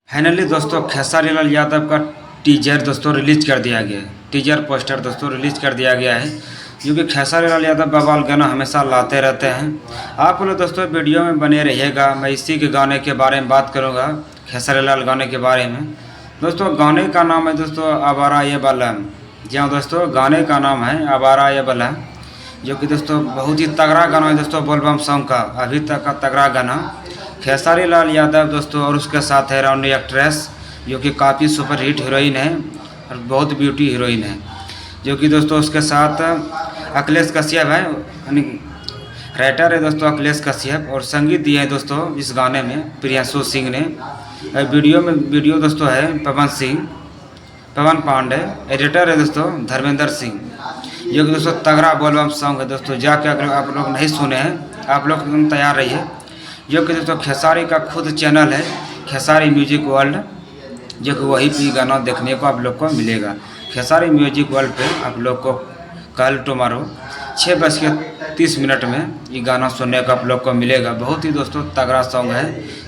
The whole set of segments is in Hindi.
फाइनली दोस्तों खेसारी लाल यादव का टीजर दोस्तों रिलीज कर दिया गया है। टीजर पोस्टर दोस्तों रिलीज कर दिया गया है, जो कि खेसारी लाल यादव बवाल गाना हमेशा लाते रहते हैं। आप लोग दोस्तों वीडियो में बने रहिएगा। मैं इसी के गाने के बारे में बात करूंगा, खेसारी लाल गाने के बारे में। दोस्तों गाने का नाम है दोस्तों आवारा ये बलम। जी हाँ दोस्तों, गाने का नाम है आवारा ये बलम, जो कि दोस्तों बहुत ही तगड़ा गाना है दोस्तों, बोलबम सॉन्ग का अभी तक का तगड़ा गाना। खेसारी लाल यादव दोस्तों और उसके साथ है राउंडी एक्ट्रेस, जो कि काफ़ी सुपर हिट हीरोइन है और बहुत ब्यूटी हीरोइन है, जो कि दोस्तों उसके साथ अखिलेश कश्यप है, यानी राइटर है दोस्तों अखिलेश कश्यप। और संगीत दिए है दोस्तों इस गाने में प्रियांशु सिंह ने। वीडियो दोस्तों है पवन पांडे। एडिटर है दोस्तों धर्मेंद्र सिंह। जो कि दोस्तों तगड़ा बोलबम सॉन्ग है दोस्तों, जाके अगर आप लोग नहीं सुने हैं आप लोग एकदम तैयार रहिए। जो कि दोस्तों खेसारी का खुद चैनल है खेसारी म्यूजिक वर्ल्ड, जो कि वही पे गाना देखने को आप लोग को मिलेगा। खेसारी म्यूजिक वर्ल्ड पे आप लोग को कल टुमारो 6:30 में ये गाना सुनने को आप लोग को मिलेगा। बहुत ही दोस्तों तगड़ा सॉन्ग है।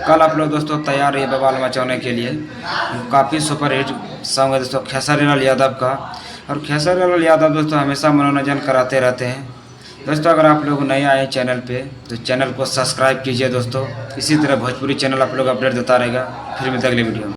कल आप लोग दोस्तों तैयार रहिए बवाल मचाने के लिए। काफ़ी सुपर हिट सॉन्ग है दोस्तों खेसारी लाल यादव का। और खेसारी लाल यादव दोस्तों हमेशा मनोरंजन कराते रहते हैं। दोस्तों अगर आप लोग नए आए चैनल पे तो चैनल को सब्सक्राइब कीजिए दोस्तों। इसी तरह भोजपुरी चैनल आप लोग अपडेट देता रहेगा। फिर मिलते अगले वीडियो में।